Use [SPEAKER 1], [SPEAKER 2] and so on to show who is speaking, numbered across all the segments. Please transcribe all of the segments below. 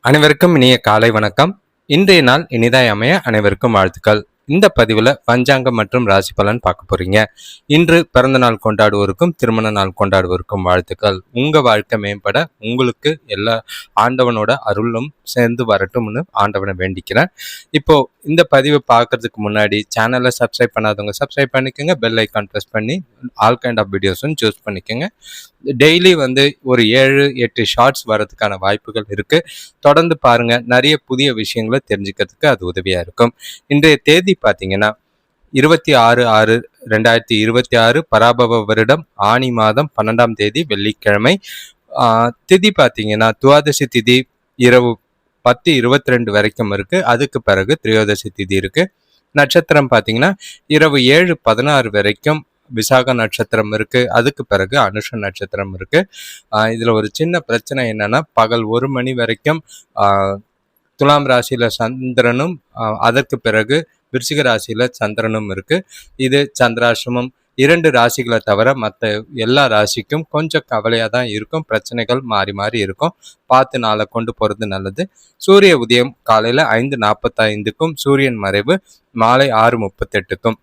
[SPEAKER 1] அனைவருக்கும் இனிய காலை வணக்கம். இன்றைய நாள் இனிதாய் அமைய அனைவருக்கும் வாழ்த்துக்கள். இந்த பதிவில் பஞ்சாங்கம் மற்றும் ராசி பலன் பார்க்க போறீங்க. இன்று பிறந்த நாள் கொண்டாடுவோருக்கும் திருமண நாள் கொண்டாடுவோருக்கும் வாழ்த்துக்கள். உங்க வாழ்க்கை மேம்பட உங்களுக்கு எல்லா ஆண்டவனோட அருளும் சேர்ந்து வரட்டும்னு ஆண்டவனை வேண்டிக்கிறேன். இப்போ இந்த பதிவை பார்க்கறதுக்கு முன்னாடி சேனலை சப்ஸ்கிரைப் பண்ணாதவங்க சப்ஸ்கிரைப் பண்ணிக்கோங்க. பெல் ஐக்கான் ப்ரெஸ் பண்ணி ஆல் கைண்ட் ஆஃப் வீடியோஸும் சூஸ் பண்ணிக்கோங்க. டெய்லி ஒரு 7-8 ஷார்ட்ஸ் வரதுக்கான வாய்ப்புகள் இருக்கு. தொடர்ந்து பாருங்க. நிறைய புதிய விஷயங்களை தெரிஞ்சுக்கிறதுக்கு அது உதவியா இருக்கும். இன்றைய தேதி பார்த்தீங்கன்னா 26/6/2026 பராபவ வருடம் ஆனி மாதம் 12ஆம் தேதி வெள்ளிக்கிழமை. திதி பார்த்தீங்கன்னா துவாதசி திதி இரவு 10:22 வரைக்கும் இருக்கு. அதுக்கு பிறகு திரையோதசி திதி இருக்கு. நட்சத்திரம் பார்த்தீங்கன்னா இரவு 7:16 வரைக்கும் விசாக நட்சத்திரம் இருக்கு. அதுக்கு பிறகு அனுஷ நட்சத்திரம் இருக்கு. இதுல ஒரு சின்ன பிரச்சனை என்னன்னா, பகல் 1 மணி வரைக்கும் துலாம் ராசியில சந்திரனும் அதற்கு பிறகு விருச்சிக ராசியில சந்திரனும் இருக்கு. இது சந்திராசிரமம். 2 ராசிகளை தவிர மற்ற எல்லா ராசிக்கும் கொஞ்சம் கவலையாக தான் இருக்கும். பிரச்சனைகள் மாறி மாறி இருக்கும். பார்த்து நாளை கொண்டு போகிறது நல்லது. சூரிய உதயம் காலையில் 5:45க்கும் சூரியன் மறைவு மாலை 6:38க்கும்.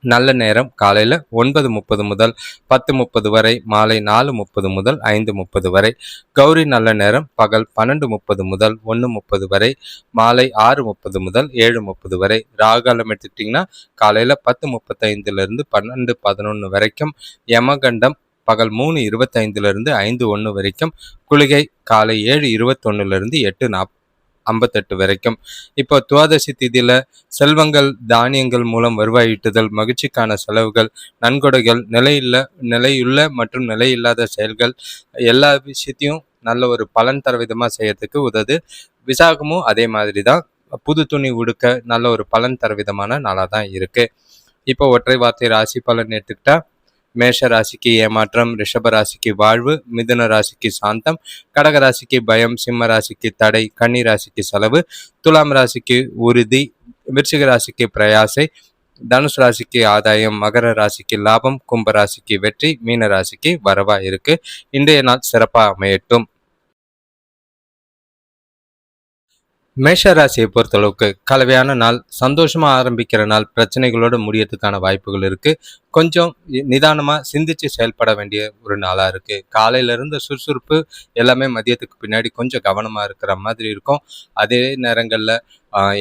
[SPEAKER 1] நல்ல நேரம் காலையில் 9:30 முதல் 10:30 வரை, மாலை 4:30 முதல் 5:30 வரை. கௌரி நல்ல நேரம் பகல் 12:30 முதல் 1:30 வரை, மாலை 6:30 முதல் 7:30 வரை. ராகாலம் எடுத்துக்கிட்டிங்கன்னா காலையில் 10:35 12:11 வரைக்கும். யமகண்டம் பகல் 3:25 5:01 வரைக்கும். குளிகை காலை 7:21 8:58 வரைக்கும். இப்போ துவாதசி திதியில செல்வங்கள் தானியங்கள் மூலம் வருவாய் ஈட்டுதல், மகிழ்ச்சிக்கான செலவுகள், நன்கொடைகள், நிலையுள்ள மற்றும் நிலையில்லாத செயல்கள் எல்லா விஷயத்தையும் நல்ல ஒரு பலன் தர விதமாக செய்யறதுக்கு உதவுது. விசாகமும் அதே மாதிரி தான். புது துணி உடுக்க நல்ல ஒரு பலன் தர விதமான நாளாக தான் இருக்கு. இப்போ ஒற்றை வார்த்தை ராசி பலன் எடுத்துக்கிட்டா, மேஷ ராசிக்கு ஏமாற்றம், ரிஷப ராசிக்கு வாழ்வு, மிதுன ராசிக்கு சாந்தம், கடக ராசிக்கு பயம், சிம்ம ராசிக்கு தடை, கன்னி ராசிக்கு செலவு, துலாம் ராசிக்கு உறுதி, விருச்சிக ராசிக்கு பிரயாசை, தனுஷ் ராசிக்கு ஆதாயம், மகர ராசிக்கு லாபம், கும்ப ராசிக்கு வெற்றி, மீன ராசிக்கு வரவா இருக்கு. இன்றைய நாள் சிறப்பாக அமையட்டும். மேஷ ராசியை பொறுத்தளவுக்கு கலவையான நாள், சந்தோஷமா ஆரம்பிக்கிற நாள், பிரச்சனைகளோடு முடியறதுக்கான வாய்ப்புகள் இருக்கு. கொஞ்சம் நிதானமா சிந்திச்சு செயல்பட வேண்டிய ஒரு நாளா இருக்கு. காலையில இருந்த சுறுசுறுப்பு எல்லாமே மதியத்துக்கு பின்னாடி கொஞ்சம் கவனமா இருக்கிற மாதிரி இருக்கும். அதே நேரங்கள்ல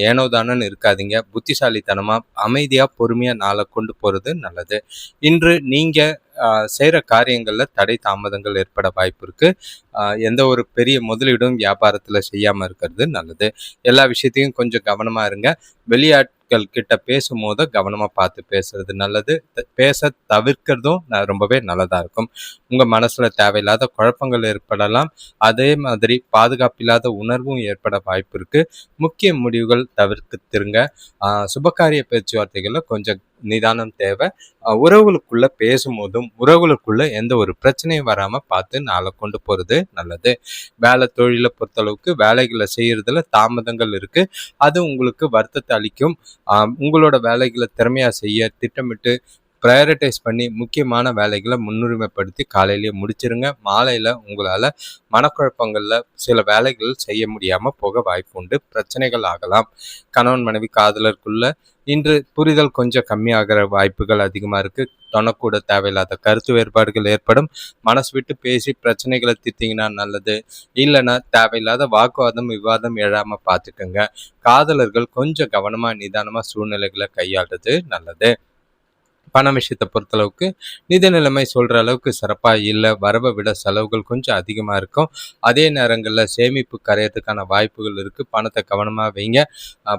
[SPEAKER 1] ஏனோதானன்னு இருக்காதீங்க. புத்திசாலித்தனமா அமைதியா பொறுமையா நாளை கொண்டு போறது நல்லது. இன்று நீங்க செய்கிற காரியங்களில் தடை தாமதங்கள் ஏற்பட வாய்ப்பு இருக்கு. எந்த ஒரு பெரிய முதலீடும் வியாபாரத்தில் செய்யாமல் இருக்கிறது நல்லது. எல்லா விஷயத்தையும் கொஞ்சம் கவனமாக இருங்க. வெளியாட்கள் கிட்ட பேசும்போது கவனமாக பார்த்து பேசுறது நல்லது. பேச தவிர்க்கிறதும் ரொம்பவே நல்லதாக இருக்கும். உங்கள் மனசில் தேவையில்லாத குழப்பங்கள் ஏற்படலாம். அதே மாதிரி பாதுகாப்பில்லாத உணர்வும் ஏற்பட வாய்ப்பு இருக்கு. முக்கிய முடிவுகள் தவிர்த்துருங்க. சுபகாரிய பேச்சுவார்த்தைகளில் கொஞ்சம் நிதானம் தேவை. உறவுகளுக்குள்ள பேசும்போதும் உறவுகளுக்குள்ள எந்த ஒரு பிரச்சனையும் வராம பார்த்து நாளை கொண்டு போறது நல்லது. வேலை தொழிலை பொறுத்தளவுக்கு வேலைகளை செய்யறதுல தாமதங்கள் இருக்கு. அது உங்களுக்கு வருத்தத்தை அளிக்கும். உங்களோட வேலைகளை திறமையா செய்ய திட்டமிட்டு ப்ரையாரிட்டைஸ் பண்ணி முக்கியமான வேலைகளை முன்னுரிமைப்படுத்தி காலையிலேயே முடிச்சிருங்க. மாலையில் உங்களால் மனக்குழப்பங்களில் சில வேலைகள் செய்ய முடியாமல் போக வாய்ப்பு உண்டு. பிரச்சனைகள் ஆகலாம். கணவன் மனைவி காதலருக்குள்ள இன்று புரிதல் கொஞ்சம் கம்மியாகிற வாய்ப்புகள் அதிகமாக இருக்குது. தொணக்கூட தேவையில்லாத கருத்து வேறுபாடுகள் ஏற்படும். மனசு விட்டு பேசி பிரச்சனைகளை தீர்த்தீங்கன்னா நல்லது. இல்லைன்னா தேவையில்லாத வாக்குவாதம் விவாதம் எழாமல் பார்த்துக்கோங்க. காதலர்கள் கொஞ்சம் கவனமாக நிதானமாக சூழ்நிலைகளை கையாளுறது நல்லது. பண விஷயத்தை பொறுத்தளவுக்கு நிதி நிலைமை சொல்கிற அளவுக்கு சிறப்பாக இல்லை. வரவை விட செலவுகள் கொஞ்சம் அதிகமாக இருக்கும். அதே நேரங்களில் சேமிப்பு கரையிறதுக்கான வாய்ப்புகள் இருக்குது. பணத்தை கவனமாக வைங்க.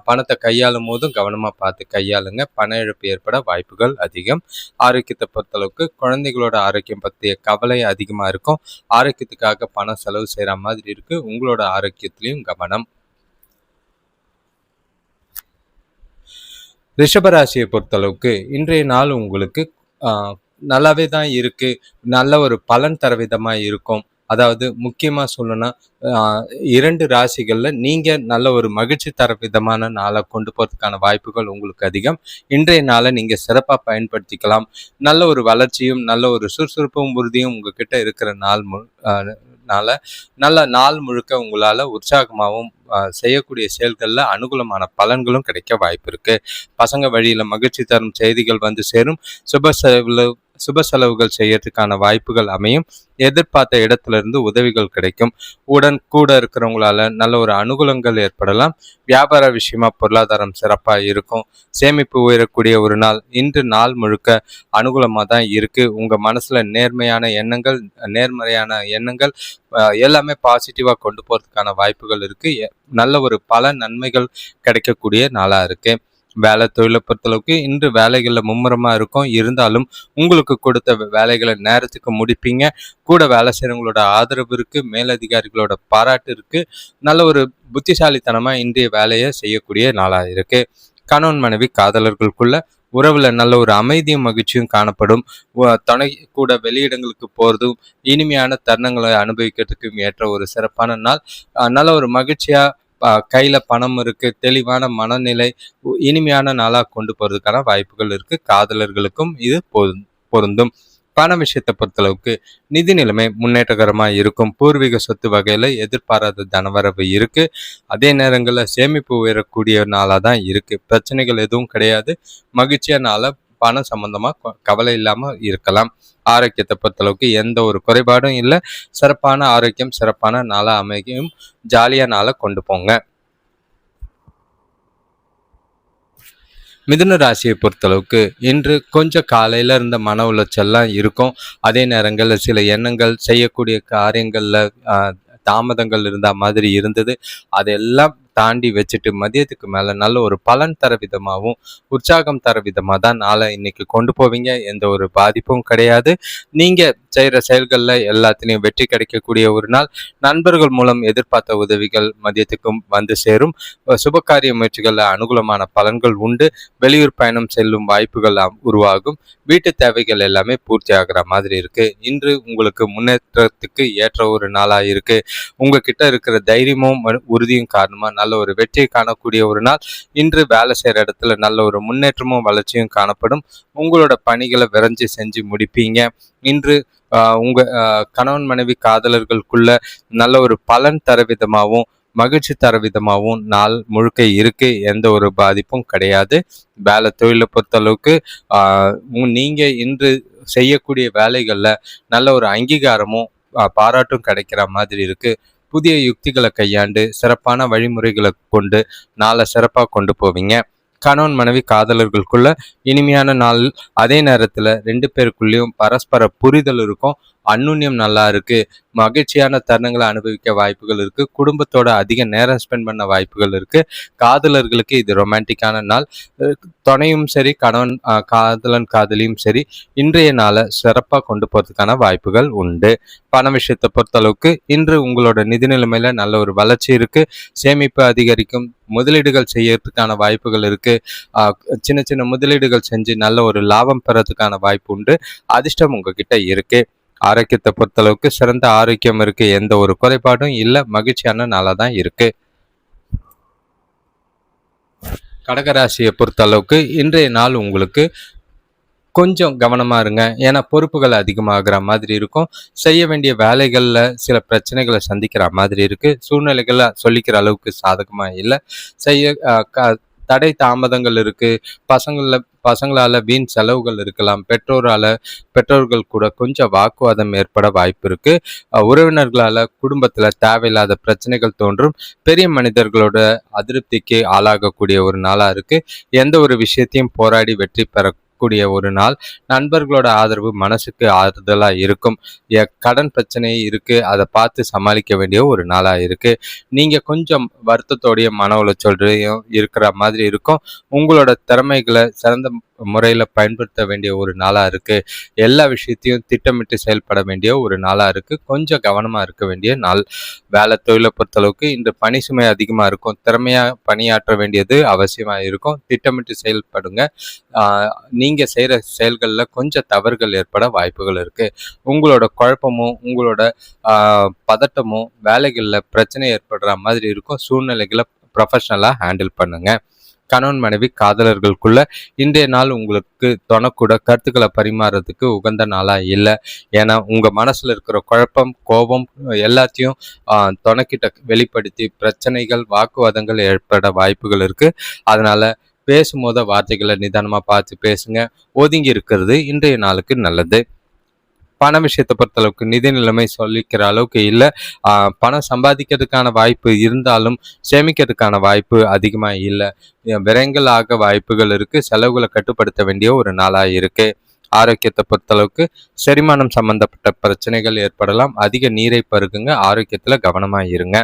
[SPEAKER 1] பணத்தை கையாளும் போதும் கவனமாக பார்த்து கையாளுங்க. பண இழப்பு ஏற்பட வாய்ப்புகள் அதிகம். ஆரோக்கியத்தை பொறுத்தளவுக்கு குழந்தைகளோட ஆரோக்கியம் பற்றிய கவலை அதிகமாக இருக்கும். ஆரோக்கியத்துக்காக பணம் செலவு செய்கிற மாதிரி இருக்குது. உங்களோட ஆரோக்கியத்திலையும் கவனம். ரிஷபராசியை பொறுத்தளவுக்கு இன்றைய நாள் உங்களுக்கு நல்லாவே தான் இருக்கு. நல்ல ஒரு பலன் தர விதமாக இருக்கும். அதாவது முக்கியமாக சொல்லணும்னா 2 ராசிகளில் நீங்கள் நல்ல ஒரு மகிழ்ச்சி தர விதமான நாளை கொண்டு போகிறதுக்கான வாய்ப்புகள் உங்களுக்கு அதிகம். இன்றைய நாளை நீங்கள் சிறப்பாக பயன்படுத்திக்கலாம். நல்ல ஒரு வளர்ச்சியும் நல்ல ஒரு சுறுசுறுப்பும் உறுதியும் உங்ககிட்ட இருக்கிற நல்ல நாள் முழுக்க உங்களால உற்சாகமாகவும் செய்யக்கூடிய செயல்களில் அனுகூலமான பலன்களும் கிடைக்க வாய்ப்பு இருக்கு. பசங்க வழியில மகிழ்ச்சி தரும் செய்திகள் வந்து சேரும். சுப செலவுகள் செய்யறதுக்கான வாய்ப்புகள் அமையும். எதிர்பார்த்த இடத்துல இருந்து உதவிகள் கிடைக்கும். கூட இருக்கிறவங்களால நல்ல ஒரு அனுகூலங்கள் ஏற்படலாம். வியாபார விஷயமா பொருளாதாரம் சிறப்பா இருக்கும். சேமிப்பு உயரக்கூடிய ஒரு நாள். இன்று நாள் முழுக்க அனுகூலமா தான் இருக்கு. உங்க மனசுல நேர்மறையான எண்ணங்கள் எல்லாமே பாசிட்டிவா கொண்டு போறதுக்கான வாய்ப்புகள் இருக்கு. நல்ல ஒரு பல நன்மைகள் கிடைக்கக்கூடிய நாளா இருக்கு. வேலை தொழிலை பொறுத்தளவுக்கு இன்று வேலைகளில் மும்முரமா இருக்கும். இருந்தாலும் உங்களுக்கு கொடுத்த வேலைகளை நேரத்துக்கு முடிப்பீங்க. கூட வேலை செய்கிறவங்களோட ஆதரவு இருக்கு. மேலதிகாரிகளோட பாராட்டு இருக்கு. நல்ல ஒரு புத்திசாலித்தனமா இன்றைய வேலையை செய்யக்கூடிய நாளா இருக்கு. கணவன் மனைவி காதலர்களுக்குள்ள உறவுல நல்ல ஒரு அமைதியும் மகிழ்ச்சியும் காணப்படும். துணை கூட வெளியிடங்களுக்கு போறதும் இனிமையான தருணங்களை அனுபவிக்கிறதுக்கும் ஏற்ற ஒரு சிறப்பான நாள். நல்ல ஒரு மகிழ்ச்சியா கையில பணம் இருக்கு. தெளிவான மனநிலை இனிமையான நாளா கொண்டு போறதுக்கான வாய்ப்புகள் இருக்கு. காதலர்களுக்கும் இது பொருந்தும். பண விஷயத்தை பொறுத்தளவுக்கு நிதி நிலைமை முன்னேற்றகரமா இருக்கும். பூர்வீக சொத்து வகையில எதிர்பாராத தனவரவு இருக்கு. அதே நேரங்களில் சேமிப்பு உயரக்கூடிய நாளா தான் இருக்கு. பிரச்சனைகள் எதுவும் கிடையாது. மகிழ்ச்சியா நாள பணம் சம்பந்தமா கவலை இல்லாம இருக்கலாம். ஆரோக்கியத்தை பொறுத்தளவுக்கு எந்த ஒரு குறைபாடும் இல்லை. சிறப்பான ஆரோக்கியம், சிறப்பான நாளா அமையும். ஜாலியா நாளை கொண்டு போங்க. மிதுன ராசியை பொறுத்தளவுக்கு இன்று கொஞ்சம் காலையில இருந்த மன உளைச்சல்லாம் இருக்கும். அதே நேரங்களில் சில எண்ணங்கள் செய்யக்கூடிய காரியங்கள்ல தாமதங்கள் இருந்த மாதிரி இருந்தது. அதெல்லாம் தாண்டி வச்சுட்டு மதியத்துக்கு மேல நல்ல ஒரு பலன் தர விதமாகவும் உற்சாகம் தர விதமாக தான் நாளை இன்னைக்கு கொண்டு போவீங்க. எந்த ஒரு பாதிப்பும் கிடையாது. நீங்க செய்யற செயல்கள்ல எல்லாத்திலையும் வெற்றி கிடைக்கக்கூடிய ஒரு நாள். நண்பர்கள் மூலம் எதிர்பார்த்த உதவிகள் மதியத்துக்கும் வந்து சேரும். சுபகாரிய முயற்சிகள்ல அனுகூலமான பலன்கள் உண்டு. வெளியூர் பயணம் செல்லும் வாய்ப்புகள் உருவாகும். வீட்டு தேவைகள் எல்லாமே பூர்த்தி ஆகிற மாதிரி இருக்கு. இன்று உங்களுக்கு முன்னேற்றத்துக்கு ஏற்ற ஒரு நாளா இருக்கு. உங்ககிட்ட இருக்கிற தைரியமும் உறுதியும் காரணமா நல்ல ஒரு வெற்றியை காணக்கூடிய ஒரு நாள். இன்று வேலை செய்யற இடத்துல நல்ல ஒரு முன்னேற்றமும் வளர்ச்சியும் காணப்படும். உங்களோட பணிகளை விரைஞ்சு செஞ்சு முடிப்பீங்க. இன்று உங்க கணவன் மனைவி காதலர்களுக்குள்ள நல்ல ஒரு பலன் தர விதமாகவும் மகிழ்ச்சி தர விதமாகவும் நாள் முழுக்க இருக்கு. எந்த ஒரு பாதிப்பும் கிடையாது. வேலை தொழிலை பொறுத்தளவுக்கு நீங்க இன்று செய்யக்கூடிய வேலைகள்ல நல்ல ஒரு அங்கீகாரமும் பாராட்டும் கிடைக்கிற மாதிரி இருக்கு. புதிய யுக்திகளை கையாண்டு சிறப்பான வழிமுறைகளை கொண்டு நாளை சிறப்பாக கொண்டு போவீங்க. கணவன் மனைவி காதலர்களுக்குள்ள இனிமையான நாள். அதே நேரத்துல 2 பேருக்குள்ளேயும் பரஸ்பர புரிதல் இருக்கும். அந்யுன்யம் நல்லா இருக்கு. மகிழ்ச்சியான தருணங்களை அனுபவிக்க வாய்ப்புகள் இருக்கு. குடும்பத்தோட அதிக நேரம் ஸ்பெண்ட் பண்ண வாய்ப்புகள் இருக்கு. காதலர்களுக்கு இது ரொமான்டிக்கான நாள். துணையும் சரி, காதலன் காதலியும் சரி, இன்றைய நாளை சிறப்பாக கொண்டு போறதுக்கான வாய்ப்புகள் உண்டு. பண விஷயத்தை பொறுத்தளவுக்கு இன்று உங்களோட நிதி நிலைமையில நல்ல ஒரு வளர்ச்சி இருக்கு. சேமிப்பு அதிகரிக்கும். முதலீடுகள் செய்யறதுக்கான வாய்ப்புகள் இருக்கு. சின்ன சின்ன முதலீடுகள் செஞ்சு நல்ல ஒரு லாபம் பெறதுக்கான வாய்ப்பு உண்டு. அதிர்ஷ்டம் உங்ககிட்ட இருக்கு. ஆரோக்கியத்தை பொறுத்தளவுக்கு சிறந்த ஆரோக்கியம் இருக்கு. எந்த ஒரு குறைபாடும் இல்லை. மகிழ்ச்சியான நாளா தான் இருக்கு. கடகராசியை பொறுத்த அளவுக்கு இன்றைய நாள் உங்களுக்கு கொஞ்சம் கவனமா இருங்க. ஏன்னா பொறுப்புகள் அதிகமாகிற மாதிரி இருக்கும். செய்ய வேண்டிய வேலைகள்ல சில பிரச்சனைகளை சந்திக்கிற மாதிரி இருக்கு. சூழ்நிலைகளை சொல்லிக்கிற அளவுக்கு சாதகமா இல்லை. தடை தாமதங்கள் இருக்கு. பசங்களால வீண் செலவுகள் இருக்கலாம். பெற்றோர்கள் கூட கொஞ்சம் வாக்குவாதம் ஏற்பட வாய்ப்பு இருக்கு. உறவினர்களால குடும்பத்துல தேவையில்லாத பிரச்சனைகள் தோன்றும். பெரிய மனிதர்களோட அதிருப்திக்கு ஆளாகக்கூடிய ஒரு நாளா இருக்கு. எந்த ஒரு விஷயத்தையும் போராடி வெற்றி பெறக்கூடிய ஒரு நாள். நண்பர்களோட ஆதரவு மனசுக்கு ஆறுதலா இருக்கும். கடன் பிரச்சனை இருக்கு. அதை பார்த்து சமாளிக்க வேண்டிய ஒரு நாளா இருக்கு. நீங்க கொஞ்சம் வருத்தத்தோடைய மன உளைச்சலையும் இருக்கிற மாதிரி இருக்கும். உங்களோட திறமைகளை சிறந்த முறையில பயன்படுத்த வேண்டிய ஒரு நாளா இருக்கு. எல்லா விஷயத்தையும் திட்டமிட்டு செயல்பட வேண்டிய ஒரு நாளா இருக்கு. கொஞ்சம் கவனமா இருக்க வேண்டிய நாள். வேலை தொழிலை பொறுத்தளவுக்கு இந்த பணி சுமை அதிகமா இருக்கும். திறமையா பணியாற்ற வேண்டியது அவசியமா இருக்கும். திட்டமிட்டு செயல்படுங்க. நீங்க செய்யற செயல்கள்ல கொஞ்சம் தவறுகள் ஏற்பட வாய்ப்புகள் இருக்கு. உங்களோட குழப்பமும் உங்களோட பதட்டமும் வேலைகள்ல பிரச்சனை ஏற்படுற மாதிரி இருக்கும். சூழ்நிலைகளை ப்ரொஃபஷனலா ஹேண்டில் பண்ணுங்க. கணவன் மனைவி காதலர்களுக்குள்ள இன்றைய நாள் உங்களுக்கு தொணக்கூட கருத்துக்களை பரிமாறதுக்கு உகந்த நாளா இல்லை. ஏன்னா உங்க மனசுல இருக்கிற குழப்பம், கோபம் எல்லாத்தையும் துணைக்கிட்ட வெளிப்படுத்தி பிரச்சனைகள், வாக்குவாதங்கள் ஏற்பட வாய்ப்புகள் இருக்கு. அதனால பேசும்போது வார்த்தைகளை நிதானமா பார்த்து பேசுங்க. ஒதுங்கி இருக்கிறது இன்றைய நாளுக்கு நல்லது. பண விஷயத்தை பொறுத்தளவுக்கு நிதி நிலைமை சொல்லிக்கிற அளவுக்கு இல்லை. பணம் சம்பாதிக்கிறதுக்கான வாய்ப்பு இருந்தாலும் சேமிக்கிறதுக்கான வாய்ப்பு அதிகமாக இல்லை. விரயங்கள் ஆக வாய்ப்புகள் இருக்கு. செலவுகளை கட்டுப்படுத்த வேண்டிய ஒரு நாளாக இருக்கு. ஆரோக்கியத்தை பொறுத்தளவுக்கு செரிமானம் சம்பந்தப்பட்ட பிரச்சனைகள் ஏற்படலாம். அதிக நீரை பருகுங்க. ஆரோக்கியத்துல கவனமா இருங்க.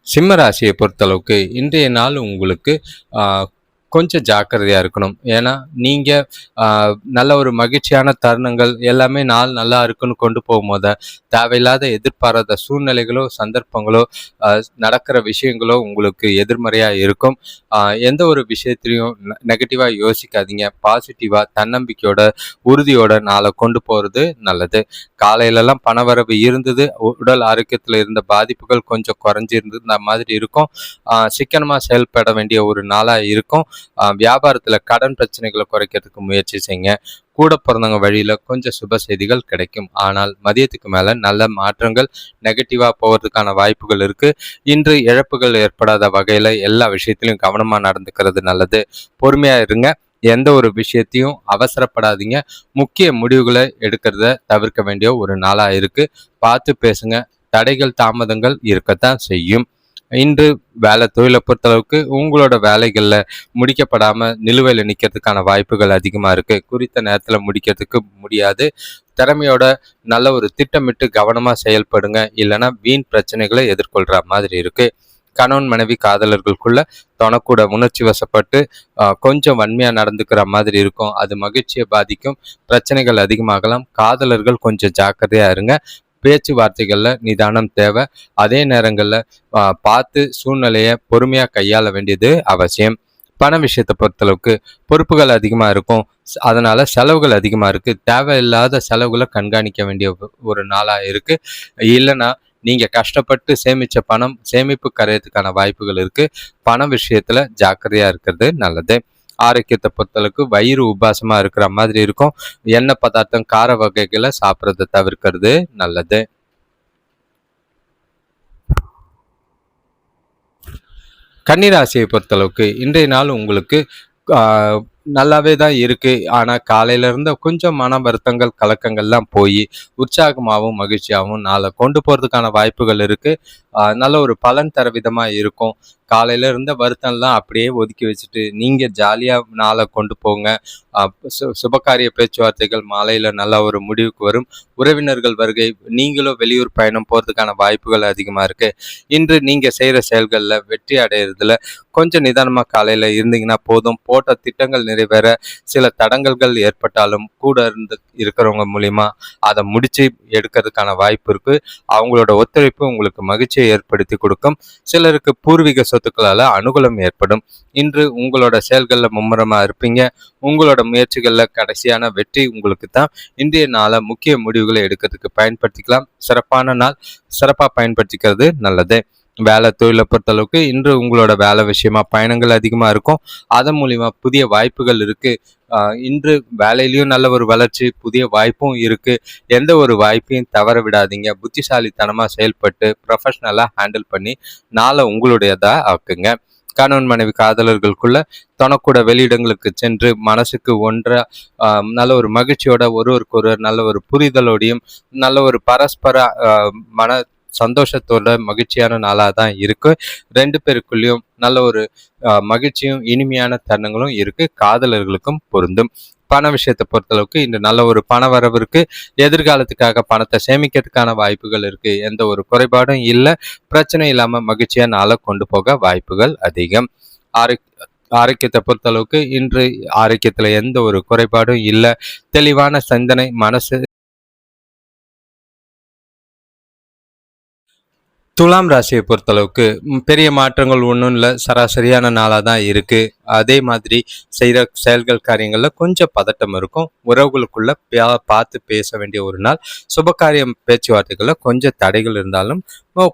[SPEAKER 1] சிம்ம ராசியை பொறுத்தளவுக்கு இன்றைய நாள் உங்களுக்கு கொஞ்சம் ஜாக்கிரதையாக இருக்கணும். ஏன்னா நீங்கள் நல்ல ஒரு மகிழ்ச்சியான தருணங்கள் எல்லாமே நாள் நல்லா இருக்குன்னு கொண்டு போகும்போது தேவையில்லாத எதிர்பாராத சூழ்நிலைகளோ சந்தர்ப்பங்களோ நடக்கிற விஷயங்களோ உங்களுக்கு எதிர்மறையாக இருக்கும். எந்த ஒரு விஷயத்திலையும் நெகட்டிவாக யோசிக்காதீங்க. பாசிட்டிவாக தன்னம்பிக்கையோட உறுதியோட நாளை கொண்டு போகிறது நல்லது. காலையிலலாம் பணவரவு இருந்தது, உடல் ஆரோக்கியத்தில் இருந்த பாதிப்புகள் கொஞ்சம் குறைஞ்சிருந்த மாதிரி இருக்கும். சிக்கனமாக செயல்பட வேண்டிய ஒரு நாளாக இருக்கும். வியாபாரத்தில் கடன் பிரச்சனைகளை குறைக்கிறதுக்கு முயற்சி செய்யுங்க. கூட பிறந்தவங்க வழியில் கொஞ்சம் சுப செய்திகள் கிடைக்கும். ஆனால் மதியத்துக்கு மேலே நல்ல மாற்றங்கள் நெகட்டிவாக போகிறதுக்கான வாய்ப்புகள் இருக்குது. இன்று இழப்புகள் ஏற்படாத வகையில் எல்லா விஷயத்திலையும் கவனமாக நடந்துக்கிறது நல்லது. பொறுமையாக இருங்க. எந்த ஒரு விஷயத்தையும் அவசரப்படாதீங்க. முக்கிய முடிவுகளை எடுக்கிறத தவிர்க்க வேண்டிய ஒரு நாளாக இருக்குது. பார்த்து பேசுங்க. தடைகள் தாமதங்கள் இருக்கத்தான் செய்யும். இன்று வேலை தொழிலை பொறுத்தளவுக்கு உங்களோட வேலைகளில் முடிக்கப்படாமல் நிலுவையில் நிற்கிறதுக்கான வாய்ப்புகள் அதிகமாக இருக்குது. குறித்த நேரத்தில் முடிக்கிறதுக்கு முடியாது. திறமையோட நல்ல ஒரு திட்டமிட்டு கவனமாக செயல்படுங்க. இல்லைன்னா வீண் பிரச்சனைகளை எதிர்கொள்கிற மாதிரி இருக்குது. கணவன் மனைவி காதலர்களுக்குள்ள தொணக்கூட உணர்ச்சி வசப்பட்டு கொஞ்சம் வன்மையாக நடந்துக்கிற மாதிரி இருக்கும். அது மகிழ்ச்சியை பாதிக்கும். பிரச்சனைகள் அதிகமாகலாம். காதலர்கள் கொஞ்சம் ஜாக்கிரதையாக இருங்க. பேச்சுவார்த்தைகளில் நிதானம் தேவை. அதே நேரங்களில் பார்த்து சூழ்நிலையை பொறுமையாக கையாள வேண்டியது அவசியம். பண விஷயத்தை பொறுத்தளவுக்கு பொறுப்புகள் அதிகமாக இருக்கும். அதனால செலவுகள் அதிகமாக இருக்குது. தேவையில்லாத செலவுகளை கண்காணிக்க வேண்டிய ஒரு நாளாக இருக்குது. இல்லைன்னா நீங்கள் கஷ்டப்பட்டு சேமித்த பணம் சேமிப்பு கரையறதுக்கான வாய்ப்புகள் இருக்குது. பண விஷயத்தில் ஜாக்கிரதையாக இருக்கிறது நல்லது. ஆரோக்கியத்தை பொறுத்தளவுக்கு வயிறு உபாசமா இருக்கிற மாதிரி இருக்கும். எண்ணெய் பதார்த்தம், கார வகைகளை சாப்பிட்றத தவிர்க்கிறது நல்லது. கன்னிராசியை பொறுத்தளவுக்கு இன்றைய நாள் உங்களுக்கு நல்லாவே தான் இருக்கு. ஆனா காலையில இருந்த கொஞ்சம் மன வருத்தங்கள், கலக்கங்கள்லாம் போய் உற்சாகமாகவும் மகிழ்ச்சியாகவும் நாளை கொண்டு போறதுக்கான வாய்ப்புகள் இருக்கு. நல்ல ஒரு பலன் தர விதமா இருக்கும். காலையில இருந்த வருத்தம்லாம் அப்படியே ஒதுக்கி வச்சுட்டு நீங்க ஜாலியா நாளை கொண்டு போங்க. சுபகாரிய பேச்சுவார்த்தைகள் மாலையில நல்ல ஒரு முடிவுக்கு வரும். உறவினர்கள் வருகை, நீங்களும் வெளியூர் பயணம் போறதுக்கான வாய்ப்புகள் அதிகமா இருக்கு. இன்று நீங்க செய்யற செயல்கள்ல வெற்றி அடையிறதுல கொஞ்சம் நிதானமா காலையில இருந்தீங்கன்னா போதும். போட்ட திட்டங்கள் நிறைவேற சில தடங்கல்கள் ஏற்பட்டாலும் கூட இருந்து இருக்கிறவங்க மூலியமா அதை முடிச்சு எடுக்கிறதுக்கான வாய்ப்பு இருக்கு. அவங்களோட ஒத்துழைப்பு உங்களுக்கு மகிழ்ச்சியை ஏற்படுத்தி கொடுக்கும். சிலருக்கு பூர்வீக சொத்துக்களால அனுகூலம் ஏற்படும். இன்று உங்களோட செயல்களில் மும்முரமா இருப்பீங்க. உங்களோட முயற்சிகள்ல கடைசியான வெற்றி உங்களுக்கு தான். இன்றைய நாளை முக்கிய முடிவுகளை எடுக்கிறதுக்கு பயன்படுத்திக்கலாம். சிறப்பான நாள், சிறப்பா பயன்படுத்திக்கிறது நல்லது. வேலை தொழிலை பொறுத்தளவுக்கு இன்று உங்களோட வேலை விஷயமா பயணங்கள் அதிகமா இருக்கும். அதன் மூலியமா புதிய வாய்ப்புகள் இருக்கு. இன்று வேலையிலையும் நல்ல ஒரு வளர்ச்சி, புதிய வாய்ப்பும் இருக்கு. எந்த ஒரு வாய்ப்பையும் தவற விடாதீங்க. புத்திசாலித்தனமா செயல்பட்டு ப்ரொஃபஷனலா ஹேண்டில் பண்ணி நாளை உங்களுடையதா ஆக்குங்க. கணவன் மனைவி காதலர்களுக்குள்ள தனக்கூட வெளியிடங்களுக்கு சென்று மனசுக்கு ஒன்றா நல்ல ஒரு மகிழ்ச்சியோட ஒருவருக்கு ஒருவர் நல்ல ஒரு புரிதலோடையும் நல்ல ஒரு பரஸ்பர மன சந்தோஷத்தோட மகிழ்ச்சியான நாளாக தான் இருக்கு. ரெண்டு பேருக்குள்ளேயும் நல்ல ஒரு மகிழ்ச்சியும் இனிமையான தருணங்களும் இருக்கு. காதலர்களுக்கும் பொருந்தும். பண விஷயத்தை பொறுத்தளவுக்கு இன்று நல்ல ஒரு பண வரவு இருக்கு. எதிர்காலத்துக்காக பணத்தை சேமிக்கிறதுக்கான வாய்ப்புகள் இருக்கு. எந்த ஒரு குறைபாடும் இல்லை. பிரச்சனை இல்லாம மகிழ்ச்சியா நாளை கொண்டு போக வாய்ப்புகள் அதிகம். ஆரோக்கியத்தை பொறுத்தளவுக்கு இன்று ஆரோக்கியத்துல எந்த ஒரு குறைபாடும் இல்லை. தெளிவான சிந்தனை, மனசு. துலாம் ராசியை பொறுத்தளவுக்கு பெரிய மாற்றங்கள் ஒன்றும் இல்லை. சராசரியான நாளாக தான் இருக்கு. அதே மாதிரி செய்கிற செயல்கள் காரியங்கள்ல கொஞ்சம் பதட்டம் இருக்கும். உறவுகளுக்குள்ள பார்த்து பேச வேண்டிய ஒரு நாள். சுபகாரியம் பேச்சுவார்த்தைகள்ல கொஞ்சம் தடைகள் இருந்தாலும்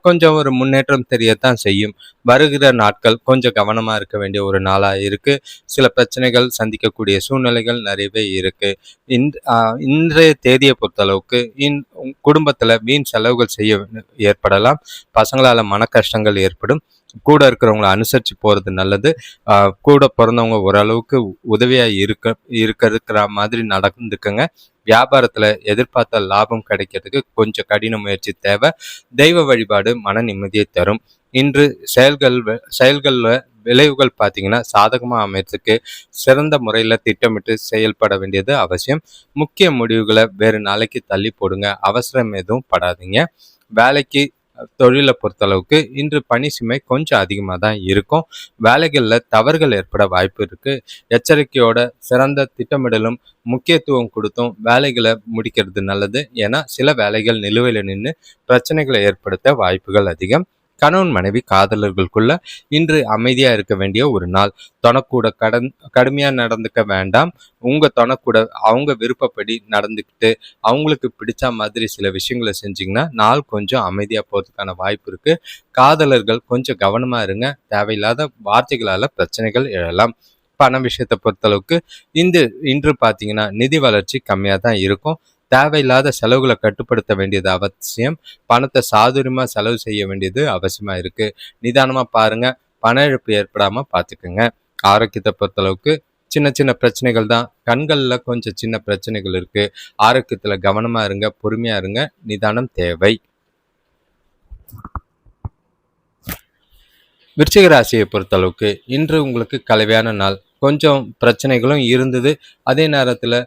[SPEAKER 1] கொஞ்சம் ஒரு முன்னேற்றம் தெரியத்தான் செய்யும். வருகிற நாட்கள் கொஞ்சம் கவனமா இருக்க வேண்டிய ஒரு நாளா இருக்கு. சில பிரச்சனைகள் சந்திக்கக்கூடிய சூழ்நிலைகள் நிறையவே இருக்கு. இன்றைய தேதியை பொறுத்தளவுக்கு குடும்பத்துல வீண் செலவுகள் செய்ய ஏற்படலாம். பசங்களால மன கஷ்டங்கள் ஏற்படும். கூட இருக்கிறவங்களை அனுசரித்து போகிறது நல்லது. கூட பிறந்தவங்க ஓரளவுக்கு உதவியாக இருக்கிற மாதிரி நடந்துக்குங்க. வியாபாரத்தில் எதிர்பார்த்த லாபம் கிடைக்கிறதுக்கு கொஞ்சம் கடின முயற்சி தேவை. தெய்வ வழிபாடு மன நிம்மதியை தரும். இன்று செயல்களில் விளைவுகள் பார்த்தீங்கன்னா சாதகமாக அமையறதுக்கு சிறந்த முறையில் திட்டமிட்டு செயல்பட வேண்டியது அவசியம். முக்கிய முடிவுகளை வேறு நாளைக்கு தள்ளி போடுங்க. அவசரம் எதுவும் படாதீங்க. வேலைக்கு தொழிலை பொறுத்தளவுக்கு இன்று பணி சுமை கொஞ்சம் அதிகமாக தான் இருக்கும். வேலைகளில் தவறுகள் ஏற்பட வாய்ப்பு இருக்கு. எச்சரிக்கையோட சிறந்த திட்டமிடலும் முக்கியத்துவம் கொடுத்தும் வேலைகளை முடிக்கிறது நல்லது. ஏன்னா சில வேலைகள் நிலுவையில் நின்று பிரச்சனைகளை ஏற்படுத்த வாய்ப்புகள் அதிகம். கணவன் மனைவி காதலர்களுக்குள்ள இன்று அமைதியா இருக்க வேண்டிய ஒரு நாள். தொணக்கூட கடுமையா நடந்துக்க வேண்டாம். உங்க தொணக்கூட அவங்க விருப்பப்படி நடந்துக்கிட்டு அவங்களுக்கு பிடிச்ச மாதிரி சில விஷயங்களை செஞ்சீங்கன்னா நாள் கொஞ்சம் அமைதியா போறதுக்கான வாய்ப்பு இருக்கு. காதலர்கள் கொஞ்சம் கவனமா இருங்க. தேவையில்லாத வார்த்தைகளால பிரச்சனைகள் எழலாம். பண விஷயத்தை பொறுத்தளவுக்கு இன்று பார்த்தீங்கன்னா நிதி வளர்ச்சி கம்மியாக தான் இருக்கும். தேவையில்லாத செலவுகளை கட்டுப்படுத்த வேண்டியது அவசியம். பணத்தை சாதுரியமா செலவு செய்ய வேண்டியது அவசியமா இருக்கு. நிதானமா பாருங்க. பண இழப்பு ஏற்படாம பார்த்துக்குங்க. ஆரோக்கியத்தை பொறுத்தளவுக்கு சின்ன சின்ன பிரச்சனைகள் தான். கண்கள்ல கொஞ்சம் சின்ன பிரச்சனைகள் இருக்கு. ஆரோக்கியத்துல கவனமா இருங்க. பொறுமையா இருங்க. நிதானம் தேவை. விருச்சிக ராசியை பொறுத்தளவுக்கு இன்று உங்களுக்கு கலவையான நாள். கொஞ்சம் பிரச்சனைகளும் இருந்தது. அதே நேரத்தில்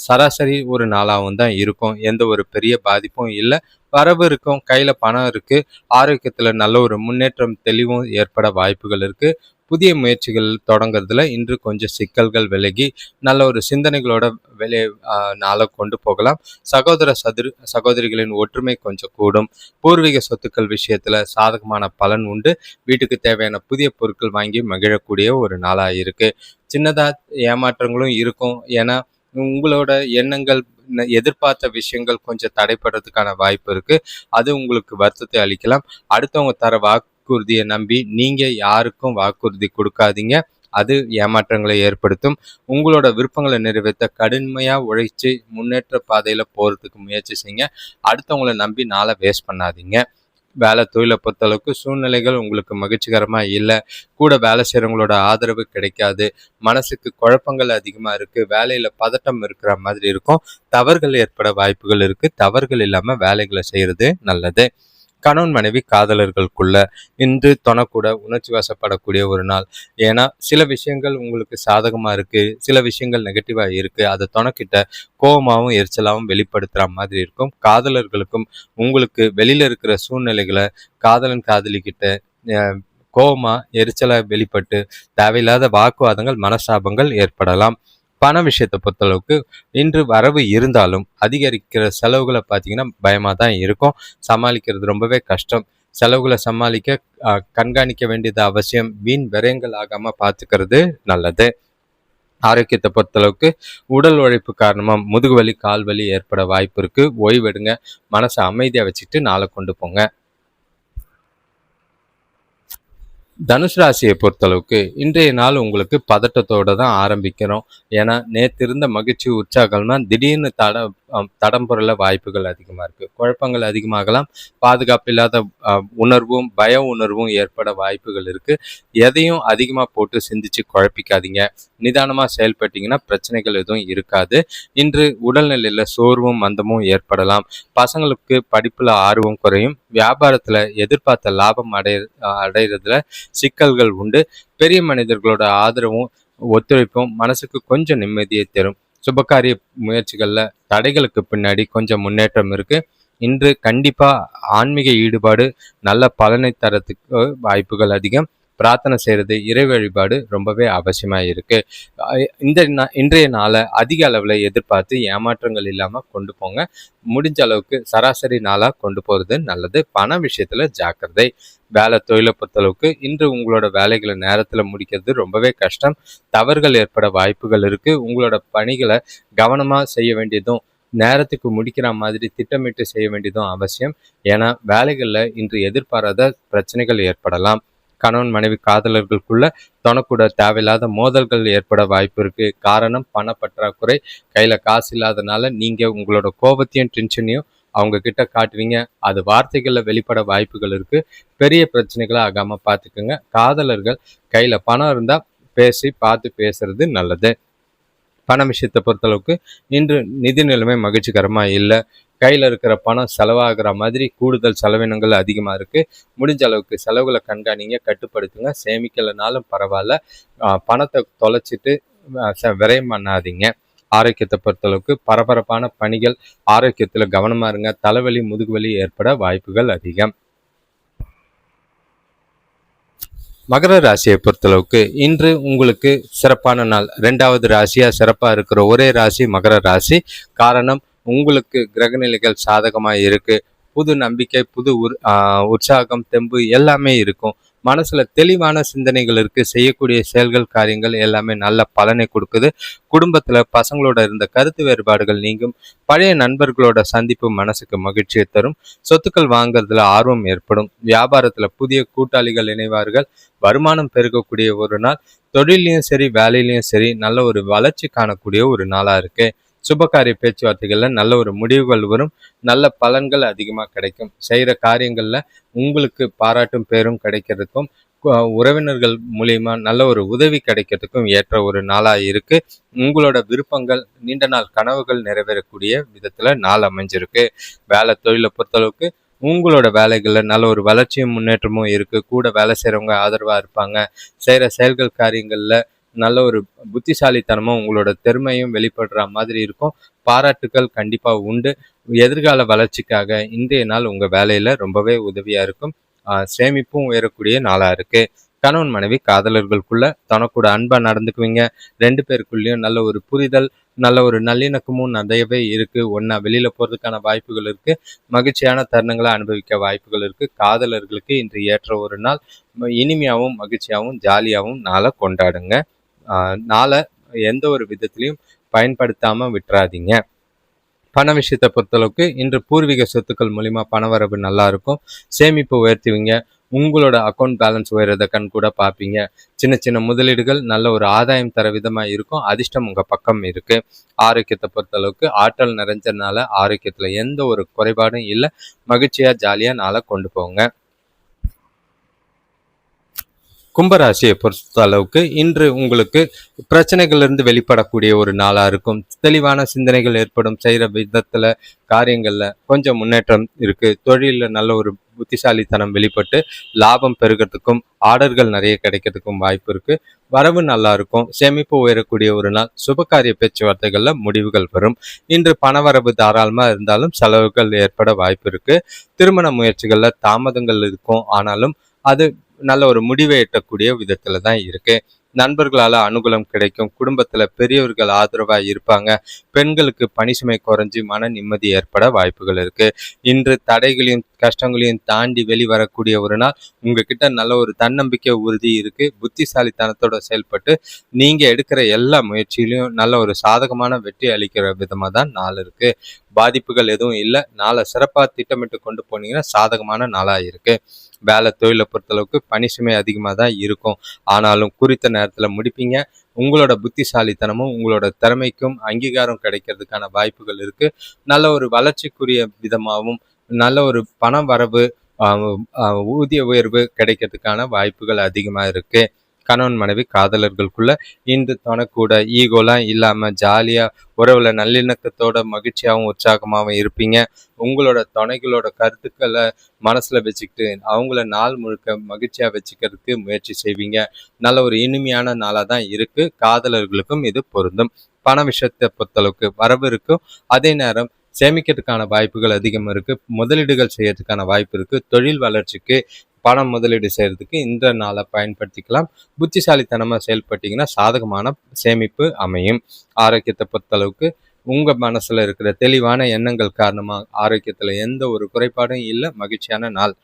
[SPEAKER 1] சராசரி ஒரு நாளாகவும் தான் இருக்கும். எந்த ஒரு பெரிய பாதிப்பும் இல்லை. வரவு இருக்கும். கையில் பணம் இருக்குது. ஆரோக்கியத்தில் நல்ல ஒரு முன்னேற்றம் தெளிவும் ஏற்பட வாய்ப்புகள் இருக்குது. புதிய முயற்சிகள் தொடங்குறதுல இன்று கொஞ்சம் சிக்கல்கள் விலகி நல்ல ஒரு சிந்தனைகளோட வெளியே நாளை கொண்டு போகலாம். சகோதரிகளின் ஒற்றுமை கொஞ்சம் கூடும். பூர்வீக சொத்துக்கள் விஷயத்துல சாதகமான பலன் உண்டு. வீட்டுக்கு தேவையான புதிய பொருட்கள் வாங்கி மகிழக்கூடிய ஒரு நாளா இருக்கு. சின்னதா ஏமாற்றங்களும் இருக்கும். ஏன்னா உங்களோட எண்ணங்கள் எதிர்பார்த்த விஷயங்கள் கொஞ்சம் தடைப்படுறதுக்கான வாய்ப்பு இருக்கு. அது உங்களுக்கு வருத்தத்தை அளிக்கலாம். அடுத்தவங்க தர வாக்குறுதியை நம்பி நீங்க யாருக்கும் வாக்குறுதி கொடுக்காதீங்க. அது ஏமாற்றங்களை ஏற்படுத்தும். உங்களோட விருப்பங்களை நிறைவேற்ற கடுமையா உழைச்சி முன்னேற்ற பாதையில போறதுக்கு முயற்சி செய்யுங்க. அடுத்தவங்களை நம்பி நாளை வேஸ்ட் பண்ணாதீங்க. வேலை தொழிலை பொறுத்தளவுக்கு சூழ்நிலைகள் உங்களுக்கு மகிழ்ச்சிகரமா இல்லை. கூட வேலை செய்கிறவங்களோட ஆதரவு கிடைக்காது. மனசுக்கு குழப்பங்கள் அதிகமாக இருக்கு. வேலையில பதட்டம் இருக்கிற மாதிரி இருக்கும். தவறுகள் ஏற்பட வாய்ப்புகள் இருக்கு. தவறுகள் இல்லாம வேலைகளை செய்யறது நல்லது. கணவன் மனைவி காதலர்களுக்குள்ள இன்று தொணக்கூட உணர்ச்சி வசப்படக்கூடிய ஒரு நாள். ஏன்னா சில விஷயங்கள் உங்களுக்கு சாதகமா இருக்கு. சில விஷயங்கள் நெகட்டிவா இருக்கு. அதை தொணக்கிட்ட கோபமாகவும் எரிச்சலாகவும் வெளிப்படுத்துற மாதிரி இருக்கும். காதலர்களுக்கும் உங்களுக்கு வெளியில இருக்கிற சூழ்நிலைகளை காதலன் காதலிக்கிட்ட கோபமா எரிச்சலா வெளிப்பட்டு தேவையில்லாத வாக்குவாதங்கள் மனஸ்தாபங்கள் ஏற்படலாம். பண விஷயத்தை பொறுத்தளவுக்கு இன்று வரவு இருந்தாலும் அதிகரிக்கிற செலவுகளை பார்த்தீங்கன்னா பயமாக தான் இருக்கும். சமாளிக்கிறது ரொம்பவே கஷ்டம். செலவுகளை சமாளிக்க கண்காணிக்க வேண்டியது அவசியம். வீண் விரயங்கள் ஆகாமல் பார்த்துக்கிறது நல்லது. ஆரோக்கியத்தை பொறுத்தளவுக்கு உடல் உழைப்பு காரணமாக முதுகுவலி கால் வலி ஏற்பட வாய்ப்பு இருக்கு. ஓய்வெடுங்க. மனசை அமைதியாக வச்சுட்டு நாளை கொண்டு போங்க. தனுசு ராசியை பொறுத்தளவுக்கு இன்றைய நாள் உங்களுக்கு பதட்டத்தோட தான் ஆரம்பிக்கிறோம். ஏன்னா நேற்று இருந்த மகிழ்ச்சி உற்சாகம்லாம் திடீர்னு தடம் புரள வாய்ப்புகள் அதிகமாக இருக்குது. குழப்பங்கள் அதிகமாகலாம். பாதுகாப்பு இல்லாத உணர்வும் பய உணர்வும் ஏற்பட வாய்ப்புகள் இருக்குது. எதையும் அதிகமாக போட்டு சிந்திச்சு குழப்பிக்காதீங்க. நிதானமாக செயல்பட்டீங்கன்னா பிரச்சனைகள் எதுவும் இருக்காது. இன்று உடல்நிலையில் சோர்வும் மந்தமும் ஏற்படலாம். பசங்களுக்கு படிப்பில் ஆர்வம் குறையும். வியாபாரத்தில் எதிர்பார்த்த லாபம் அடைகிறதுல சிக்கல்கள் உண்டு. பெரிய மனிதர்களோட ஆதரவும் ஒத்துழைப்பும் மனசுக்கு கொஞ்சம் நிம்மதியை தரும். சுபகாரிய முயற்சிகள்ல தடைகளுக்கு பின்னாடி கொஞ்சம் முன்னேற்றம் இருக்கு. இன்று கண்டிப்பா ஆன்மீக ஈடுபாடு நல்ல பலனை தரத்துக்கு வாய்ப்புகள் அதிகம். பிரார்த்தனை செய்கிறது, இறை வழிபாடு ரொம்பவே அவசியமாக இருக்குது. இன்றைய நாளை அதிக அளவில் எதிர்பார்த்து ஏமாற்றங்கள் இல்லாமல் கொண்டு போங்க. முடிஞ்ச அளவுக்கு சராசரி நாளாக கொண்டு போகிறது நல்லது. பண விஷயத்தில் ஜாக்கிரதை. வேலை தொழிலை பொறுத்தளவுக்கு இன்று உங்களோட வேலைகளை நேரத்தில் முடிக்கிறது ரொம்பவே கஷ்டம். தவறுகள் ஏற்பட வாய்ப்புகள் இருக்குது. உங்களோட பணிகளை கவனமாக செய்ய வேண்டியதும் நேரத்துக்கு முடிக்கிற மாதிரி திட்டமிட்டு செய்ய வேண்டியதும் அவசியம். ஏன்னா வேலைகளில் இன்று எதிர்பாராத பிரச்சனைகள் ஏற்படலாம். கணவன் மனைவி காதலர்களுக்குள்ள தொணக்கூட தேவையில்லாத மோதல்கள் ஏற்பட வாய்ப்பு இருக்கு. காரணம் பணப்பற்றாக்குறை. கையில காசு இல்லாதனால நீங்க உங்களோட கோபத்தையும் டென்ஷனையும் அவங்க கிட்ட காட்டுவீங்க. அது வார்த்தைகள்ல வெளிப்பட வாய்ப்புகள் இருக்கு. பெரிய பிரச்சனைகளை ஆகாம பார்த்துக்குங்க. காதலர்கள் கையில பணம் இருந்தா பேசி பார்த்து பேசுறது நல்லது. பண விஷயத்தை பொறுத்தளவுக்கு இன்று நிதி நிலைமை மகிழ்ச்சிகரமா இல்லை. கையில் இருக்கிற பணம் செலவாகிற மாதிரி கூடுதல் செலவினங்கள் அதிகமாக இருக்குது. முடிஞ்ச அளவுக்கு செலவுகளை கண்காணிங்க, கட்டுப்படுத்துங்க. சேமிக்கலைனாலும் பரவாயில்ல, பணத்தை தொலைச்சிட்டு விரயம் பண்ணாதீங்க. ஆரோக்கியத்தை பொறுத்தளவுக்கு பரபரப்பான பணிகள், ஆரோக்கியத்தில் கவனமாக இருங்க. தலைவலி முதுகுவலி ஏற்பட வாய்ப்புகள் அதிகம். மகர ராசியை பொறுத்தளவுக்கு இன்று உங்களுக்கு சிறப்பான நாள். 2வது ராசியாக சிறப்பாக இருக்கிற ஒரே ராசி மகர ராசி. காரணம், உங்களுக்கு கிரகநிலைகள் சாதகமாக இருக்கு. புது நம்பிக்கை, புது உற்சாகம், தெம்பு எல்லாமே இருக்கும். மனசுல தெளிவான சிந்தனைகள் இருக்கு. செய்யக்கூடிய செயல்கள், காரியங்கள் எல்லாமே நல்ல பலனை கொடுக்குது. குடும்பத்துல பசங்களோட இருந்த கருத்து வேறுபாடுகள் நீங்கும். பழைய நண்பர்களோட சந்திப்பு மனசுக்கு மகிழ்ச்சியை தரும். சொத்துக்கள் வாங்குறதுல ஆர்வம் ஏற்படும். வியாபாரத்துல புதிய கூட்டாளிகள் இணைவார்கள். வருமானம் பெருகக்கூடிய ஒரு நாள். தொழிலையும் சரி வேலையிலையும் சரி நல்ல ஒரு வளர்ச்சி காணக்கூடிய ஒரு நாளா இருக்கு. சுபகாரிய பேச்சுவார்த்தைகள்ல நல்ல ஒரு முடிவுகள் வரும். நல்ல பலன்கள் அதிகமாக கிடைக்கும். செய்கிற காரியங்கள்ல உங்களுக்கு பாராட்டும் பேரும் கிடைக்கிறதுக்கும் உறவினர்கள் மூலியமா நல்ல ஒரு உதவி கிடைக்கிறதுக்கும் ஏற்ற ஒரு நாளா இருக்கு. உங்களோட விருப்பங்கள், நீண்ட நாள் கனவுகள் நிறைவேறக்கூடிய விதத்துல நாள் அமைஞ்சிருக்கு. வேலை தொழிலை பொறுத்தளவுக்கு உங்களோட வேலைகள்ல நல்ல ஒரு வளர்ச்சியும் முன்னேற்றமும் இருக்கு. கூட வேலை செய்யறவங்க ஆதரவா இருப்பாங்க. செய்யற செயல்கள் காரியங்கள்ல நல்ல ஒரு புத்திசாலித்தனமும் உங்களோட திறமையும் வெளிப்படுற மாதிரி இருக்கும். பாராட்டுக்கள் கண்டிப்பா உண்டு. எதிர்கால வளர்ச்சிக்காக இன்றைய நாள் உங்க வேலையில ரொம்பவே உதவியா இருக்கும். சேமிப்பும் உயரக்கூடிய நாளா இருக்கு. கணவன் மனைவி காதலர்களுக்குள்ள தனக்கூட அன்பா நடந்துக்குவீங்க. 2 பேருக்குள்ளேயும் நல்ல ஒரு புரிதல், நல்ல ஒரு நல்லிணக்கமும் நிறையவே இருக்கு. ஒன்னா வெளியில போறதுக்கான வாய்ப்புகள் இருக்கு. மகிழ்ச்சியான தருணங்களை அனுபவிக்க வாய்ப்புகள் இருக்கு. காதலர்களுக்கு இன்று ஏற்ற ஒரு நாள். இனிமையாகவும் மகிழ்ச்சியாகவும் ஜாலியாகவும் நாளை கொண்டாடுங்க. நாளை எந்த ஒரு விதத்திலையும் பயன்படுத்தாம விட்டுறாதீங்க. பண விஷயத்தை பொறுத்தளவுக்கு இன்று பூர்வீக சொத்துக்கள் மூலிமா பணவரவு நல்லா இருக்கும். சேமிப்பு உயர்த்துவீங்க. உங்களோட அக்கௌண்ட் பேலன்ஸ் உயர்றதை கண் கூட பார்ப்பீங்க. சின்ன சின்ன முதலீடுகள் நல்ல ஒரு ஆதாயம் தர விதமா இருக்கும். அதிர்ஷ்டம் உங்க பக்கம் இருக்கு. ஆரோக்கியத்தை பொறுத்தளவுக்கு ஆற்றல் நிறைஞ்சனால ஆரோக்கியத்துல எந்த ஒரு குறைபாடும் இல்லை. மகிழ்ச்சியா ஜாலியா நாளை கொண்டு போங்க. கும்பராசியை பொறுத்த அளவுக்கு இன்று உங்களுக்கு பிரச்சனைகள்லேருந்து வெளிப்படக்கூடிய ஒரு நாளாக இருக்கும். தெளிவான சிந்தனைகள் ஏற்படும். செய்கிற விதத்தில் காரியங்களில் கொஞ்சம் முன்னேற்றம் இருக்குது. தொழிலில் நல்ல ஒரு புத்திசாலித்தனம் வெளிப்பட்டு லாபம் பெருகிறதுக்கும் ஆர்டர்கள் நிறைய கிடைக்கிறதுக்கும் வாய்ப்பு இருக்குது. வரவு நல்லா இருக்கும். சேமிப்பு உயரக்கூடிய ஒரு நாள். சுபகாரிய பேச்சுவார்த்தைகளில் முடிவுகள் வரும். இன்று பணவரவு தாராளமாக இருந்தாலும் செலவுகள் ஏற்பட வாய்ப்பு இருக்குது. திருமண முயற்சிகளில் தாமதங்கள் இருக்கும். ஆனாலும் அது நல்ல ஒரு முடிவை எட்டக்கூடிய விதத்துல தான் இருக்கு. நண்பர்களால அனுகூலம் கிடைக்கும். குடும்பத்துல பெரியவர்கள் ஆதரவா இருப்பாங்க. பெண்களுக்கு பணி சுமை குறைஞ்சி மன நிம்மதி ஏற்பட வாய்ப்புகள் இருக்கு. இன்று தடைகளையும் கஷ்டங்களையும் தாண்டி வெளிவரக்கூடிய ஒரு நாள். உங்ககிட்ட நல்ல ஒரு தன்னம்பிக்கை உறுதி இருக்கு. புத்திசாலித்தனத்தோட செயல்பட்டு நீங்க எடுக்கிற எல்லா முயற்சியிலையும் நல்ல ஒரு சாதகமான வெற்றி அளிக்கிற விதமா தான் நாள் இருக்கு. பாதிப்புகள் எதுவும் இல்லை. நாளை சிறப்பாக திட்டமிட்டு கொண்டு போனீங்கன்னா சாதகமான நாளா இருக்கு. வேலை தொழிலை பொறுத்தளவுக்கு பணி சுமை அதிகமாக தான் இருக்கும். ஆனாலும் குறித்த நேரத்தில் முடிப்பீங்க. உங்களோட புத்திசாலித்தனமும் உங்களோட திறமைக்கும் அங்கீகாரம் கிடைக்கிறதுக்கான வாய்ப்புகள் இருக்கு. நல்ல ஒரு வளர்ச்சிக்குரிய விதமாகவும் நல்ல ஒரு பண வரவு, ஊதிய உயர்வு கிடைக்கிறதுக்கான வாய்ப்புகள் அதிகமாக இருக்கு. கணவன் மனைவி காதலர்களுக்குள்ள இன்று தனக்கூட ஈகோலாம் இல்லாம ஜாலியா உறவுல நல்லிணக்கத்தோட மகிழ்ச்சியாகவும் உற்சாகமாகவும் இருப்பீங்க. உங்களோட துணைகளோட கருத்துக்களை மனசுல வச்சுக்கிட்டு அவங்கள நாள் முழுக்க மகிழ்ச்சியா வச்சுக்கிறதுக்கு முயற்சி செய்வீங்க. நல்ல ஒரு இனிமையான நாளா தான் இருக்கு. காதலர்களுக்கும் இது பொருந்தும். பண விஷயத்தை பொறுத்தளவுக்கு வரவு இருக்கும். அதே நேரம் சேமிக்கிறதுக்கான வாய்ப்புகள் அதிகம் இருக்கு. முதலீடுகள் செய்யறதுக்கான வாய்ப்பு இருக்கு. தொழில் வளர்ச்சிக்கு பணம் முதலீடு செய்கிறதுக்கு இந்த நாளை பயன்படுத்திக்கலாம். புத்திசாலித்தனமாக செயல்பட்டீங்கன்னா சாதகமான சேமிப்பு அமையும். ஆரோக்கியத்தை பொறுத்தளவுக்கு உங்கள் மனசில் இருக்கிற தெளிவான எண்ணங்கள் காரணமாக ஆரோக்கியத்தில் எந்த ஒரு குறைபாடும் இல்லை. மகிழ்ச்சியான நாள்.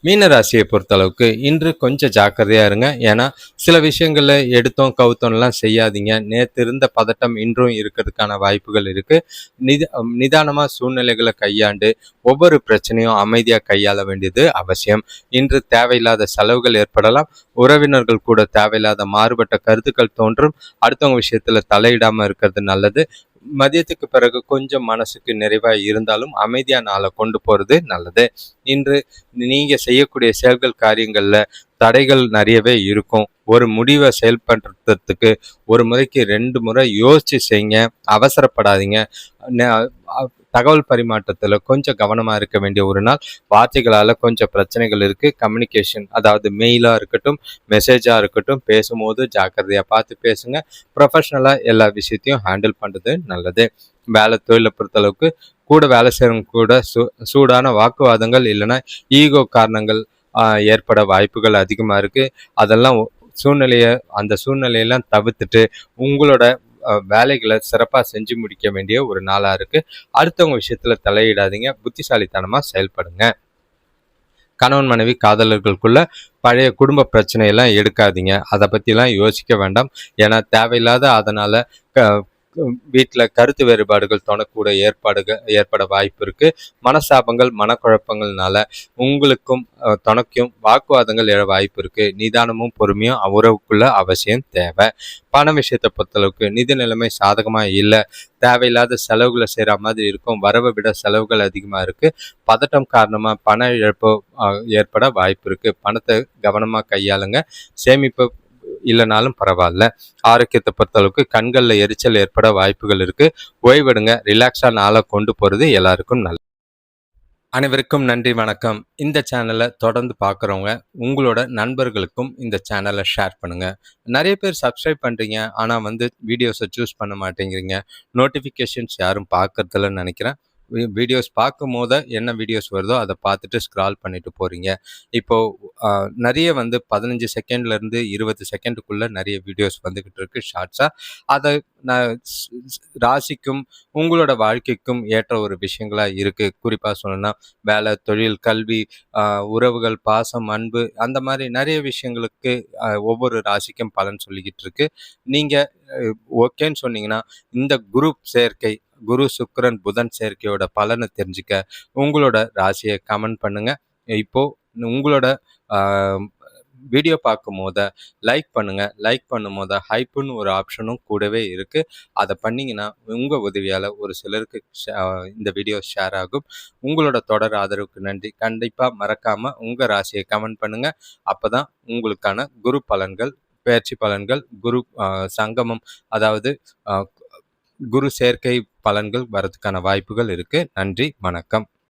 [SPEAKER 1] மீனராசியை பொறுத்தளவுக்கு இன்று கொஞ்சம் ஜாக்கிரதையா இருங்க. ஏன்னா சில விஷயங்கள்ல எடுத்தோம் கவுத்தோம்லாம் செய்யாதீங்க. நேற்று இருந்த பதட்டம் இன்றும் இருக்கிறதுக்கான வாய்ப்புகள் இருக்கு. நிதானமா சூழ்நிலைகளை கையாண்டு ஒவ்வொரு பிரச்சனையும் அமைதியா கையாள வேண்டியது அவசியம். இன்று தேவையில்லாத செலவுகள் ஏற்படலாம். உறவினர்கள் கூட தேவையில்லாத மாறுபட்ட கருத்துக்கள் தோன்றும். அடுத்தவங்க விஷயத்துல தலையிடாம இருக்கிறது நல்லது. மதியத்துக்கு பிறகு கொஞ்சம் மனசுக்கு நிறைவா இருந்தாலும் அமைதியா நாளை கொண்டு போறது நல்லது. இன்று நீங்க செய்யக்கூடிய செயல்கள் காரியங்கள்ல தடைகள் நிறையவே இருக்கும். ஒரு முடிவை செயல்படுத்துறதுக்கு ஒரு முறைக்கு 2 முறை யோசிச்சு செய்யுங்க. அவசரப்படாதீங்க. தகவல் பரிமாற்றத்துல கொஞ்சம் கவனமா இருக்க வேண்டிய ஒரு நாள். வார்த்தைகளால கொஞ்சம் பிரச்சனைகள் இருக்கு. கம்யூனிகேஷன், அதாவது மெயிலா இருக்கட்டும், மெசேஜா இருக்கட்டும், பேசும்போது ஜாக்கிரதையா பார்த்து பேசுங்க. ப்ரொஃபஷனலா எல்லா விஷயத்தையும் ஹேண்டில் பண்றது நல்லது. வேலை தொழிலை பொறுத்தளவுக்கு கூட வேலை செய்யறவங்க கூட சூடான வாக்குவாதங்கள் இல்லைன்னா ஈகோ காரணங்கள் ஏற்பட வாய்ப்புகள் அதிகமா இருக்கு. அதெல்லாம் அந்த சூழ்நிலையெல்லாம் தவிர்த்துட்டு உங்களோட வேலைகளை சிறப்பாக செஞ்சு முடிக்க வேண்டிய ஒரு நாளாக இருக்குது. அடுத்தவங்க விஷயத்தில் தலையிடாதீங்க. புத்திசாலித்தனமாக செயல்படுங்க. கணவன் மனைவி காதலர்களுக்குள்ள பழைய குடும்ப பிரச்சனையெல்லாம் எடுக்காதீங்க. அதை பற்றிலாம் யோசிக்க வேண்டாம். ஏன்னா தேவையில்லாத அதனால் வீட்டில் கருத்து வேறுபாடுகள் தோணக்கூட ஏற்பட வாய்ப்பு இருக்கு. மனசாபங்கள் மனக்குழப்பங்கள்னால உங்களுக்கும் துணைக்கும் வாக்குவாதங்கள் எழ வாய்ப்பு இருக்கு. நிதானமும் பொறுமையும் உறவுக்குள்ள அவசியம் தேவை. பண விஷயத்தை பொறுத்தளவுக்கு நிதி நிலைமை சாதகமா இல்லை. தேவையில்லாத செலவுகளை செய்கிற மாதிரி இருக்கும். வரவை விட செலவுகள் அதிகமாக இருக்கு. பதட்டம் காரணமா பண இழப்பு ஏற்பட வாய்ப்பு இருக்கு. பணத்தை கவனமா கையாளுங்க. சேமிப்பு இல்லைனாலும் பரவாயில்ல. ஆரோக்கியத்தை பொறுத்தளவுக்கு கண்களில் எரிச்சல் ஏற்பட வாய்ப்புகள் இருக்கு. ஓய்வெடுங்க. ரிலாக்ஸா நாளை கொண்டு போறது எல்லாருக்கும் நல்லது. அனைவருக்கும் நன்றி, வணக்கம். இந்த சேனலை தொடர்ந்து பார்க்குறவங்க உங்களோட நண்பர்களுக்கும் இந்த சேனலை ஷேர் பண்ணுங்க. நிறைய பேர் சப்ஸ்கிரைப் பண்ணுறீங்க, ஆனால் வீடியோஸை சூஸ் பண்ண மாட்டேங்கிறீங்க. நோட்டிஃபிகேஷன்ஸ் யாரும் பார்க்கறதில்லன்னு நினைக்கிறேன். வீடியோஸ் பார்க்கும் போது என்ன வீடியோஸ் வருதோ அதை பார்த்துட்டு ஸ்க்ரால் பண்ணிட்டு போகிறீங்க. இப்போது நிறைய 15 செகண்ட்லேருந்து 20 செகண்டுக்குள்ளே நிறைய வீடியோஸ் வந்துக்கிட்டு இருக்கு ஷார்ட்ஸாக. அதை நான் ராசிக்கும் உங்களோட வாழ்க்கைக்கும் ஏற்ற ஒரு விஷயங்களாக இருக்குது. குறிப்பாக சொல்லணும்னா வேலை, தொழில், கல்வி, உறவுகள், பாசம், அன்பு, அந்த மாதிரி நிறைய விஷயங்களுக்கு ஒவ்வொரு ராசிக்கும் பலன் சொல்லிக்கிட்டு இருக்கு. நீங்கள் ஓகேன்னு சொன்னீங்கன்னா இந்த குரூப் சேர்க்கை, குரு சுக்கிரன் புதன் சேர்க்கையோட பலனை தெரிஞ்சுக்க உங்களோட ராசியை கமெண்ட் பண்ணுங்க. இப்போ உங்களோட வீடியோ பார்க்கும் போத லைக் பண்ணுங்க. லைக் பண்ணும் போத ஹைப்புன்னு ஒரு ஆப்ஷனும் கூடவே இருக்கு. அதை பண்ணீங்கன்னா உங்க உதவியால ஒரு சிலருக்கு இந்த வீடியோ ஷேர் ஆகும். உங்களோட தொடர் ஆதரவுக்கு நன்றி. கண்டிப்பா மறக்காம உங்க ராசியை கமெண்ட் பண்ணுங்க. அப்பதான் உங்களுக்கான குரு பலன்கள், பயிற்சி பலன்கள், குரு சங்கமம், அதாவது குரு சேர்க்கை பலன்கள் வரதுக்கான வாய்ப்புகள் இருக்கு. நன்றி, வணக்கம்.